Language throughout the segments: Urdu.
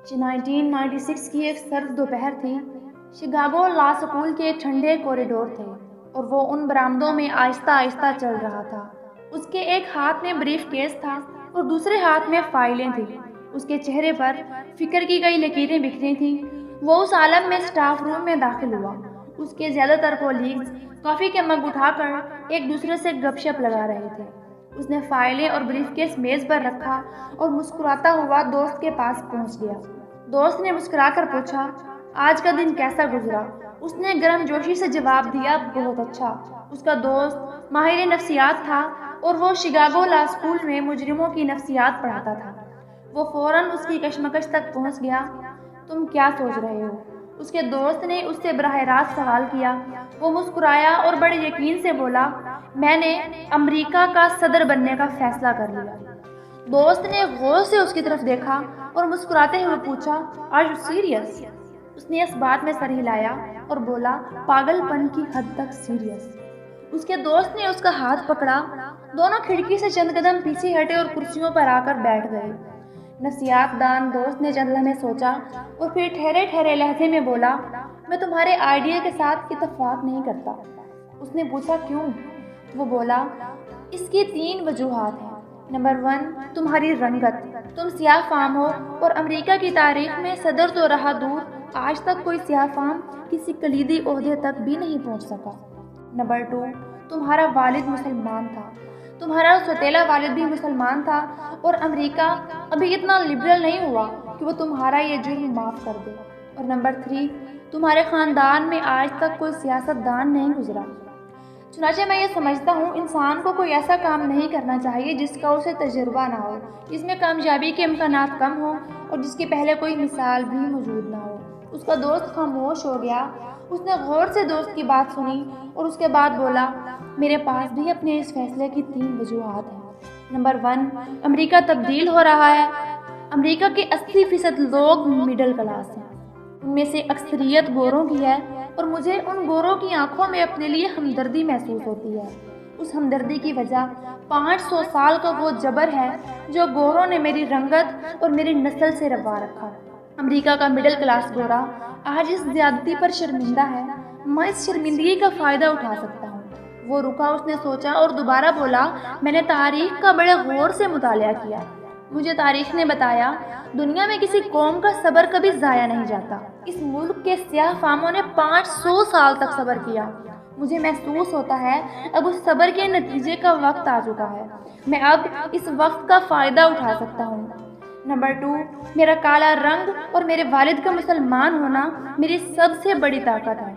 1996 کی ایک سرد دوپہر تھی۔ شکاگو لا سکول کے ایک ٹھنڈے کوریڈور تھے اور وہ ان برآمدوں میں آہستہ آہستہ چل رہا تھا۔ اس کے ایک ہاتھ میں بریف کیس تھا اور دوسرے ہاتھ میں فائلیں تھیں۔ اس کے چہرے پر فکر کی کئی لکیریں بکھری تھیں۔ وہ اس عالم میں اسٹاف روم میں داخل ہوا۔ اس کے زیادہ تر کولیگز کافی کے مگ اٹھا کر ایک دوسرے سے گپ شپ لگا رہے تھے۔ اس نے فائلیں اور بریف کیس میز پر رکھا اور مسکراتا ہوا دوست کے پاس پہنچ گیا۔ دوست نے مسکرا کر پوچھا، آج کا دن کیسا گزرا؟ اس نے گرم جوشی سے جواب دیا، بہت اچھا۔ اس کا دوست ماہر نفسیات تھا اور وہ شکاگو لا سکول میں مجرموں کی نفسیات پڑھاتا تھا۔ وہ فوراً اس کی کشمکش تک پہنچ گیا۔ تم کیا سوچ رہے ہو؟ اس کے دوست نے اس سے براہ راست سوال کیا۔ وہ مسکرایا اور بڑے یقین سے بولا، میں نے امریکہ کا صدر بننے کا فیصلہ کر لیا۔ دوست نے غور سے اس کی طرف دیکھا اور مسکراتے ہوئے پوچھا، آر یو سیریس؟ اس نے اس بات میں سر ہلایا اور بولا، پاگل پن کی حد تک سیریس۔ اس کے دوست نے اس کا ہاتھ پکڑا۔ دونوں کھڑکی سے چند قدم پیچھے ہٹے اور کرسیوں پر آ کر بیٹھ گئے۔ نفسیات دان دوست نے چند لمحے سوچا اور پھر ٹھہرے ٹھہرے لہجے میں بولا، میں تمہارے آئیڈیا کے ساتھ اتفاق نہیں کرتا۔ اس نے پوچھا، کیوں؟ وہ بولا، اس کی 3 وجوہات ہیں۔ نمبر 1، تمہاری رنگت، تم سیاہ فام ہو اور امریکہ کی تاریخ میں صدر تو رہا دور، آج تک کوئی سیاہ فام کسی کلیدی عہدے تک بھی نہیں پہنچ سکا۔ نمبر 2، تمہارا والد مسلمان تھا، تمہارا سوتیلا والد بھی مسلمان تھا اور امریکہ ابھی اتنا لبرل نہیں ہوا کہ وہ تمہارا یہ جرم معاف کر دے۔ اور نمبر 3، تمہارے خاندان میں آج تک کوئی سیاست دان نہیں گزرا۔ چنانچہ میں یہ سمجھتا ہوں انسان کو کوئی ایسا کام نہیں کرنا چاہیے جس کا اسے تجربہ نہ ہو، جس میں کامیابی کے امکانات کم ہوں اور جس کی پہلے کوئی مثال بھی موجود نہ ہو۔ اس کا دوست خاموش ہو گیا۔ اس نے غور سے دوست کی بات سنی اور اس کے بعد بولا، میرے پاس بھی اپنے اس فیصلے کی 3 وجوہات ہیں۔ نمبر 1، امریکہ تبدیل ہو رہا ہے۔ امریکہ کے 80% لوگ مڈل کلاس ہیں، ان میں سے اکثریت گوروں کی ہے اور مجھے ان گوروں کی آنکھوں میں اپنے لیے ہمدردی محسوس ہوتی ہے۔ اس ہمدردی کی وجہ 500 سال کا وہ جبر ہے جو گوروں نے میری رنگت اور میری نسل سے روا رکھا۔ امریکہ کا مڈل کلاس گورا آج اس زیادتی پر شرمندہ ہے۔ میں اس شرمندگی کا فائدہ اٹھا سکتا ہوں۔ وہ رکا، اس نے سوچا اور دوبارہ بولا، میں نے تاریخ کا بڑے غور سے مطالعہ کیا۔ مجھے تاریخ نے بتایا دنیا میں کسی قوم کا صبر کبھی ضائع نہیں جاتا۔ اس ملک کے سیاہ فاموں نے 500 سال تک صبر کیا۔ مجھے محسوس ہوتا ہے اب اس صبر کے نتیجے کا وقت آ چکا ہے۔ میں اب اس وقت کا فائدہ اٹھا سکتا ہوں۔ نمبر 2، میرا کالا رنگ اور میرے والد کا مسلمان ہونا میری سب سے بڑی طاقت ہے۔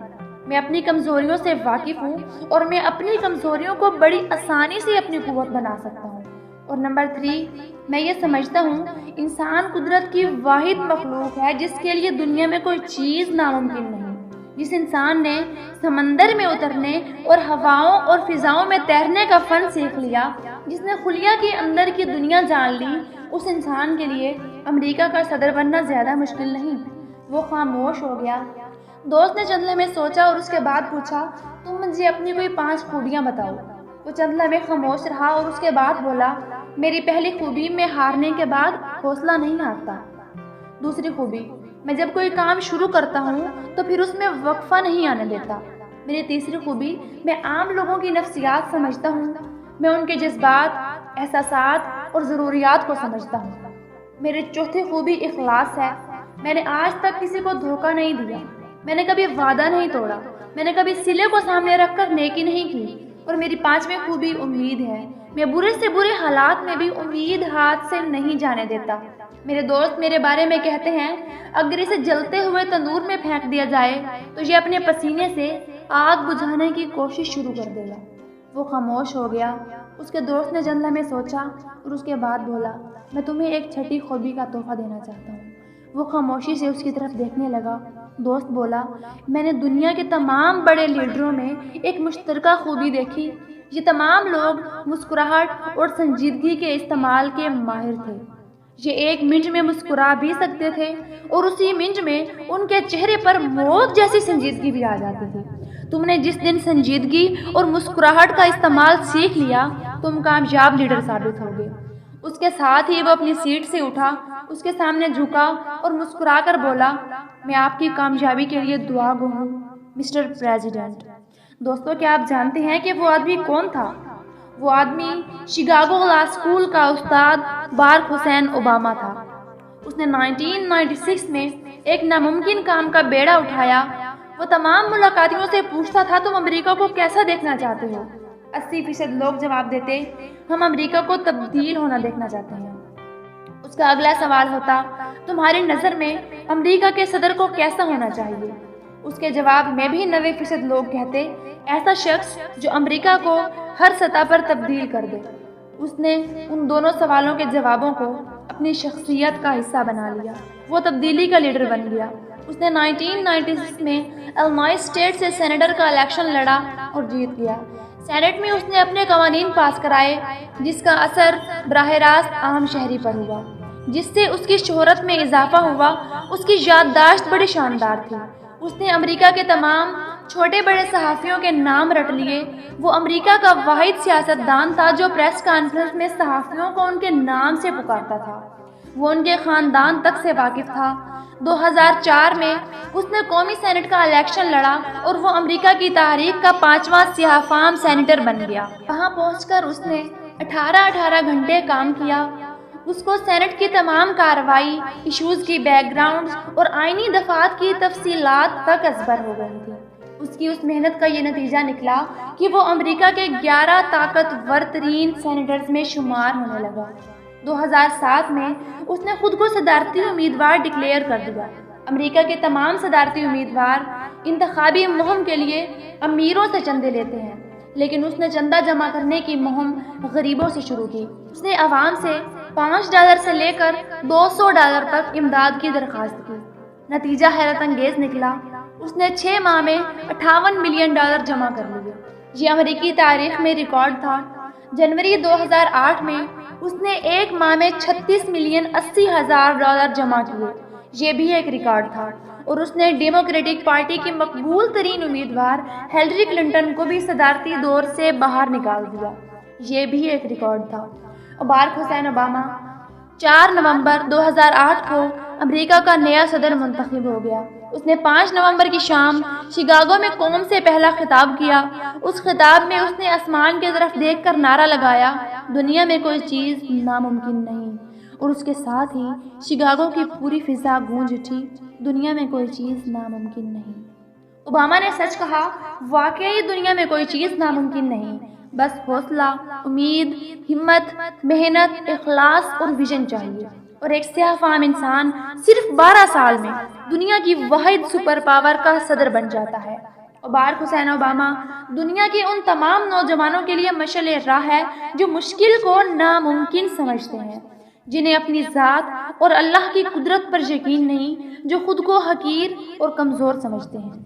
میں اپنی کمزوریوں سے واقف ہوں اور میں اپنی کمزوریوں کو بڑی آسانی سے اپنی قوت بنا سکتا ہوں۔ اور نمبر 3، میں یہ سمجھتا ہوں انسان قدرت کی واحد مخلوق ہے جس کے لیے دنیا میں کوئی چیز ناممکن نہیں۔ جس انسان نے سمندر میں اترنے اور ہواؤں اور فضاؤں میں تیرنے کا فن سیکھ لیا، جس نے خلیہ کے اندر کی دنیا جان لی، اس انسان کے لیے امریکہ کا صدر بننا زیادہ مشکل نہیں۔ وہ خاموش ہو گیا۔ دوست نے چند لمحے سوچا اور اس کے بعد پوچھا، تم مجھے اپنی کوئی 5 خوبیاں بتاؤ۔ وہ چند لمحے خاموش رہا اور اس کے بعد بولا، میری پہلی خوبی میں ہارنے کے بعد حوصلہ نہیں ہارتا۔ دوسری خوبی، میں جب کوئی کام شروع کرتا ہوں تو پھر اس میں وقفہ نہیں آنے دیتا۔ میری تیسری خوبی، میں عام لوگوں کی نفسیات سمجھتا ہوں۔ میں ان کے جذبات، احساسات اور ضروریات کو سمجھتا ہوں۔ میری چوتھی خوبی اخلاص ہے۔ میں نے آج تک کسی کو دھوکہ نہیں دیا۔ میں نے کبھی وعدہ نہیں توڑا۔ میں نے کبھی سلے کو سامنے رکھ کر نیکی نہیں کی۔ اور میری 5ویں خوبی امید ہے۔ میں برے سے برے حالات میں بھی امید ہاتھ سے نہیں جانے دیتا۔ میرے دوست میرے بارے میں کہتے ہیں، اگر اسے جلتے ہوئے تندور میں پھینک دیا جائے تو یہ اپنے پسینے سے آگ بجھانے کی کوشش شروع کر دے گا۔ وہ خاموش ہو گیا۔ اس کے دوست نے چند لمحے سوچا اور اس کے بعد بولا، میں تمہیں ایک چھٹی خوبی کا تحفہ دینا چاہتا ہوں۔ وہ خاموشی سے اس کی طرف دیکھنے لگا۔ دوست بولا، میں نے دنیا کے تمام بڑے لیڈروں میں ایک مشترکہ خوبی دیکھی، یہ تمام لوگ مسکراہٹ اور سنجیدگی کے استعمال کے ماہر تھے۔ یہ 1 منٹ میں مسکرا بھی سکتے تھے اور اسی منٹ میں ان کے چہرے پر موت جیسی سنجیدگی بھی آ جاتی تھی۔ تم نے جس دن سنجیدگی اور مسکراہٹ کا استعمال سیکھ لیا، تم کامیاب لیڈر ثابت ہوگے۔ اس کے ساتھ ہی وہ اپنی سیٹ سے اٹھا، اس کے سامنے جھکا اور مسکرا کر بولا، میں آپ کی کامیابی کے لیے دعا گو ہوں مسٹر پریزیڈنٹ۔ دوستو، کیا آپ جانتے ہیں کہ وہ آدمی کون تھا؟ وہ آدمی شکاگو لا اسکول کا استاد باراک حسین اوباما تھا۔ اس نے 1996 میں ایک ناممکن کام کا بیڑا اٹھایا۔ وہ تمام ملاقاتیوں سے پوچھتا تھا، تم امریکہ کو کیسا دیکھنا چاہتے ہو؟ 80% لوگ جواب دیتے، ہم امریکہ کو تبدیل ہونا دیکھنا چاہتے ہیں۔ اس کا اگلا سوال ہوتا، تمہاری نظر میں امریکہ کے صدر کو کیسا ہونا چاہیے؟ اس کے جواب میں بھی 90% لوگ کہتے، ایسا شخص جو امریکہ کو ہر سطح پر تبدیل کر دے۔ اس نے ان دونوں سوالوں کے جوابوں کو اپنی شخصیت کا حصہ بنا لیا۔ وہ تبدیلی کا لیڈر بن گیا۔ اس نے 1996 میں الینوائے اسٹیٹ سے سینیٹر کا الیکشن لڑا اور جیت گیا۔ سینیٹ میں اس نے اپنے قوانین پاس کرائے، جس کا اثر براہ راست عام شہری پر ہوا، جس سے اس کی شہرت میں اضافہ ہوا۔ اس کی یادداشت بڑی شاندار تھی۔ اس نے امریکہ کے تمام چھوٹے بڑے صحافیوں کے نام رٹ لیے۔ وہ امریکہ کا واحد سیاستدان تھا جو پریس کانفرنس میں صحافیوں کو ان کے نام سے پکارتا تھا۔ وہ ان کے خاندان تک سے واقف تھا۔ 2004 میں اس نے قومی سینٹ کا الیکشن لڑا اور وہ امریکہ کی تاریخ کا 5واں سیاہ فام سینیٹر بن گیا۔ وہاں پہنچ کر اس نے 18 گھنٹے کام کیا۔ اس کو سینٹ کی تمام کارروائی، ایشوز کی بیک گراؤنڈز اور آئینی دفعات کی تفصیلات تک ازبر ہو گئی تھی۔ اس کی اس محنت کا یہ نتیجہ نکلا کہ وہ امریکہ کے 11 طاقتور ترین سینیٹرز میں شمار ہونے لگا۔ 2007 میں اس نے خود کو صدارتی امیدوار ڈکلیئر کر دیا۔ امریکہ کے تمام صدارتی امیدوار انتخابی مہم کے لیے امیروں سے چندے لیتے ہیں، لیکن اس نے چندہ جمع کرنے کی مہم غریبوں سے شروع کی۔ اس نے عوام سے $5 سے لے کر $200 تک امداد کی درخواست کی۔ نتیجہ حیرت انگیز نکلا۔ اس نے 6 ماہ میں $58 ملین جمع کر لیے۔ یہ امریکی تاریخ میں ریکارڈ تھا۔ جنوری 2008 میں اس نے 1 ماہ میں $36,80,000 جمع کیے۔ یہ بھی ایک ریکارڈ تھا۔ اور اس نے ڈیموکریٹک پارٹی کی مقبول ترین امیدوار ہلیری کلنٹن کو بھی صدارتی دور سے باہر نکال دیا۔ یہ بھی ایک ریکارڈ تھا۔ باراک حسین اوباما 4 نومبر 2008 کو امریکہ کا نیا صدر منتخب ہو گیا۔ اس نے 5 نومبر کی شام شکاگو میں قوم سے پہلا خطاب کیا۔ اس خطاب میں اس نے آسمان کی طرف دیکھ کر نعرہ لگایا، دنیا میں کوئی چیز ناممکن نہیں۔ اور اس کے ساتھ ہی شکاگو کی پوری فضا گونج اٹھی، دنیا میں کوئی چیز ناممکن نہیں۔ اوباما نے سچ کہا، واقعی دنیا میں کوئی چیز ناممکن نہیں، بس حوصلہ، امید، ہمت، محنت، اخلاص اور ویژن چاہیے۔ اور ایک سیاہ فام انسان صرف 12 سال میں دنیا کی واحد سپر پاور کا صدر بن جاتا ہے۔ اور باراک حسین اوباما دنیا کے ان تمام نوجوانوں کے لیے مشعل راہ ہے جو مشکل کو ناممکن سمجھتے ہیں، جنہیں اپنی ذات اور اللہ کی قدرت پر یقین نہیں، جو خود کو حقیر اور کمزور سمجھتے ہیں۔